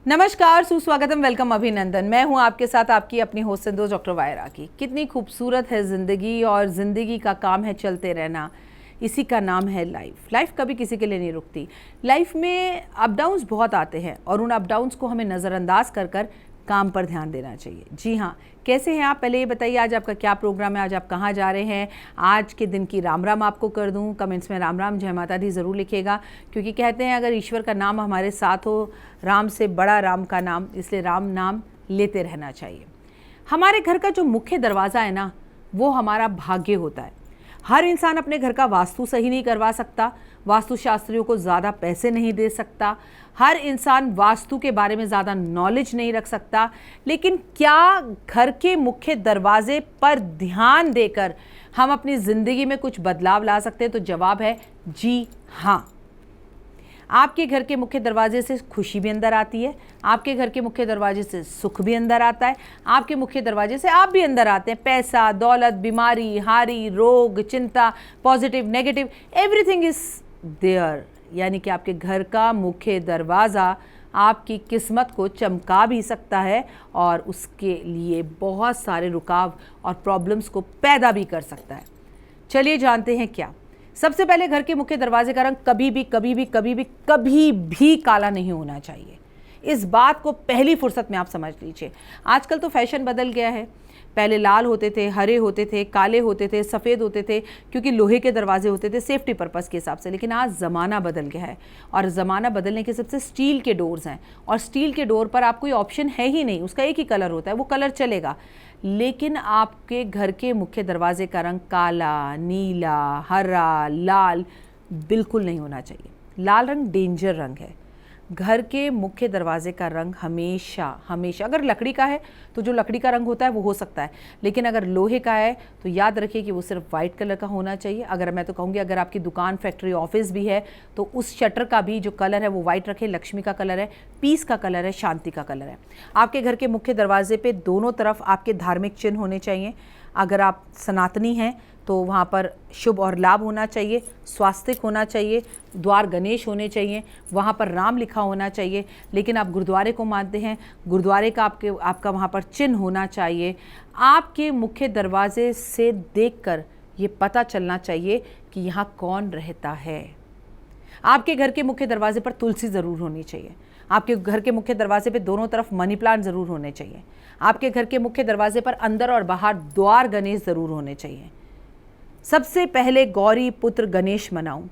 नमस्कार, सुस्वागतम, वेलकम, अभिनंदन। मैं हूं आपके साथ आपकी अपनी होस्ट दोस्त डॉक्टर वायरा की। कितनी खूबसूरत है ज़िंदगी और ज़िंदगी का काम है चलते रहना। इसी का नाम है लाइफ। लाइफ कभी किसी के लिए नहीं रुकती। लाइफ में अप डाउन्स बहुत आते हैं और उन अप डाउन्स को हमें नज़रअंदाज कर कर काम पर ध्यान देना चाहिए। जी हाँ, कैसे हैं आप? पहले ये बताइए आज आपका क्या प्रोग्राम है, आज आप कहाँ जा रहे हैं। आज के दिन की राम राम आपको कर दूं। कमेंट्स में राम राम जय माता दी ज़रूर लिखिएगा, क्योंकि कहते हैं अगर ईश्वर का नाम हमारे साथ हो, राम से बड़ा राम का नाम, इसलिए राम नाम लेते रहना चाहिए। हमारे घर का जो मुख्य दरवाज़ा है ना, वो हमारा भाग्य होता है। हर इंसान अपने घर का वास्तु सही नहीं करवा सकता, वास्तुशास्त्रियों को ज़्यादा पैसे नहीं दे सकता, हर इंसान वास्तु के बारे में ज़्यादा नॉलेज नहीं रख सकता। लेकिन क्या घर के मुख्य दरवाजे पर ध्यान देकर हम अपनी ज़िंदगी में कुछ बदलाव ला सकते हैं? तो जवाब है जी हाँ। आपके घर के मुख्य दरवाजे से खुशी भी अंदर आती है, आपके घर के मुख्य दरवाजे से सुख भी अंदर आता है, आपके मुख्य दरवाजे से आप भी अंदर आते हैं। पैसा, दौलत, बीमारी, हारी, रोग, चिंता, positive, negative, everything is there. यानी कि आपके घर का मुख्य दरवाज़ा आपकी किस्मत को चमका भी सकता है और उसके लिए बहुत सारे रुकाव और प्रॉब्लम्स को पैदा भी कर सकता है। चलिए जानते हैं क्या। सबसे पहले, घर के मुख्य दरवाजे का रंग कभी भी काला नहीं होना चाहिए। इस बात को पहली फुर्सत में आप समझ लीजिए। आजकल तो फैशन बदल गया है। पहले लाल होते थे, हरे होते थे, काले होते थे, सफ़ेद होते थे, क्योंकि लोहे के दरवाजे होते थे सेफ्टी पर्पज़ के हिसाब से। लेकिन आज ज़माना बदल गया है और ज़माना बदलने के हिसाब से स्टील के डोर्स हैं और स्टील के डोर पर आप कोई ऑप्शन है ही नहीं, उसका एक ही कलर होता है, वो कलर चलेगा। लेकिन आपके घर के मुख्य दरवाजे का रंग काला, नीला, हरा, लाल बिल्कुल नहीं होना चाहिए। लाल रंग डेंजर रंग है। घर के मुख्य दरवाजे का रंग हमेशा हमेशा, अगर लकड़ी का है तो जो लकड़ी का रंग होता है वो हो सकता है, लेकिन अगर लोहे का है तो याद रखिए कि वो सिर्फ वाइट कलर का होना चाहिए। अगर मैं तो कहूँगी अगर आपकी दुकान, फैक्ट्री, ऑफिस भी है तो उस शटर का भी जो कलर है वो वाइट रखें। लक्ष्मी का कलर है, पीस का कलर है, शांति का कलर है। आपके घर के मुख्य दरवाजे पे दोनों तरफ आपके धार्मिक चिन्ह होने चाहिए। अगर आप सनातनी हैं तो वहाँ पर शुभ और लाभ होना चाहिए, स्वास्तिक होना चाहिए, द्वार गणेश होने चाहिए, वहाँ पर राम लिखा होना चाहिए। लेकिन आप गुरुद्वारे को मानते हैं, गुरुद्वारे का आपका वहाँ पर चिन्ह होना चाहिए। आपके मुख्य दरवाजे से देखकर ये पता चलना चाहिए कि यहाँ कौन रहता है। आपके घर के मुख्य दरवाजे पर तुलसी ज़रूर होनी चाहिए। आपके घर के मुख्य दरवाजे पे दोनों तरफ मनी प्लांट ज़रूर होने चाहिए। आपके घर के मुख्य दरवाजे पर अंदर और बाहर द्वार गणेश ज़रूर होने चाहिए। सबसे पहले गौरी पुत्र गणेश मनाऊं,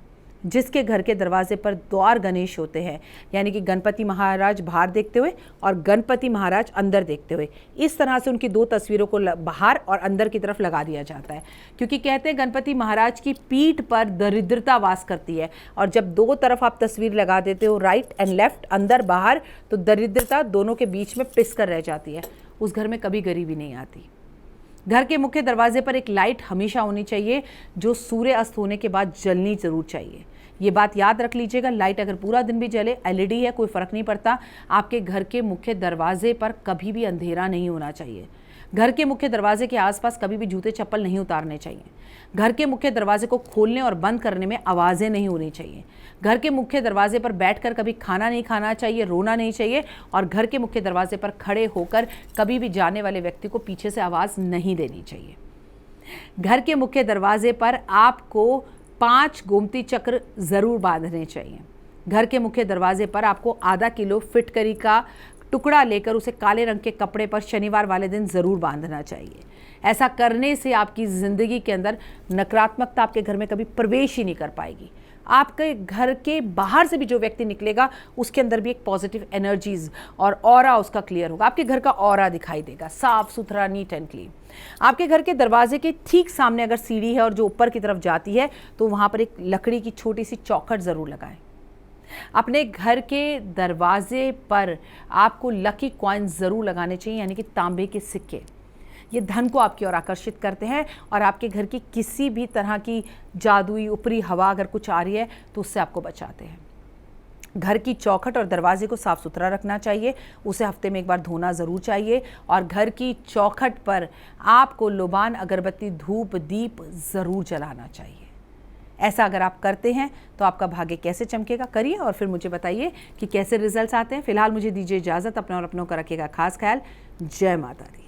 जिसके घर के दरवाजे पर द्वार गणेश होते हैं, यानी कि गणपति महाराज बाहर देखते हुए और गणपति महाराज अंदर देखते हुए, इस तरह से उनकी दो तस्वीरों को बाहर और अंदर की तरफ लगा दिया जाता है। क्योंकि कहते हैं गणपति महाराज की पीठ पर दरिद्रता वास करती है, और जब दो तरफ आप तस्वीर लगा देते हो, राइट एंड लेफ्ट, अंदर बाहर, तो दरिद्रता दोनों के बीच में पिस कर रह जाती है। उस घर में कभी गरीबी नहीं आती। घर के मुख्य दरवाजे पर एक लाइट हमेशा होनी चाहिए जो सूर्य अस्त होने के बाद जलनी जरूर चाहिए। ये बात याद रख लीजिएगा। लाइट अगर पूरा दिन भी जले, एलईडी है, कोई फ़र्क नहीं पड़ता। आपके घर के मुख्य दरवाजे पर कभी भी अंधेरा नहीं होना चाहिए। घर के मुख्य दरवाजे के आसपास कभी भी जूते चप्पल नहीं उतारने चाहिए। घर के मुख्य दरवाजे को खोलने और बंद करने में आवाज़ें नहीं होनी चाहिए। घर के मुख्य दरवाजे पर बैठकर कभी खाना नहीं खाना चाहिए, रोना नहीं चाहिए, और घर के मुख्य दरवाजे पर खड़े होकर कभी भी जाने वाले व्यक्ति को पीछे से आवाज़ नहीं देनी चाहिए। घर के मुख्य दरवाजे पर आपको 5 गोमती चक्र ज़रूर बांधने चाहिए। घर के मुख्य दरवाजे पर आपको आधा किलो फिटकरी का टुकड़ा लेकर उसे काले रंग के कपड़े पर शनिवार वाले दिन ज़रूर बांधना चाहिए। ऐसा करने से आपकी ज़िंदगी के अंदर नकारात्मकता आपके घर में कभी प्रवेश ही नहीं कर पाएगी। आपके घर के बाहर से भी जो व्यक्ति निकलेगा उसके अंदर भी एक पॉजिटिव एनर्जीज और ऑरा उसका क्लियर होगा। आपके घर का ऑरा दिखाई देगा, साफ सुथरा, नीट एंड क्लीन। आपके घर के दरवाजे के ठीक सामने अगर सीढ़ी है और जो ऊपर की तरफ जाती है तो वहाँ पर एक लकड़ी की छोटी सी चौखट ज़रूर लगाएं। अपने घर के दरवाजे पर आपको लकी कॉइन्स ज़रूर लगाने चाहिए, यानी कि तांबे के सिक्के। ये धन को आपकी ओर आकर्षित करते हैं और आपके घर की किसी भी तरह की जादुई ऊपरी हवा अगर कुछ आ रही है तो उससे आपको बचाते हैं। घर की चौखट और दरवाजे को साफ़ सुथरा रखना चाहिए, उसे हफ्ते में एक बार धोना ज़रूर चाहिए, और घर की चौखट पर आपको लोबान, अगरबत्ती, धूप, दीप ज़रूर जलाना चाहिए। ऐसा अगर आप करते हैं तो आपका भाग्य कैसे चमकेगा, करिए और फिर मुझे बताइए कि कैसे रिजल्ट्स आते हैं। फिलहाल मुझे दीजिए इजाज़त, अपना और अपनों का रखिएगा खास ख्याल। जय माता दी।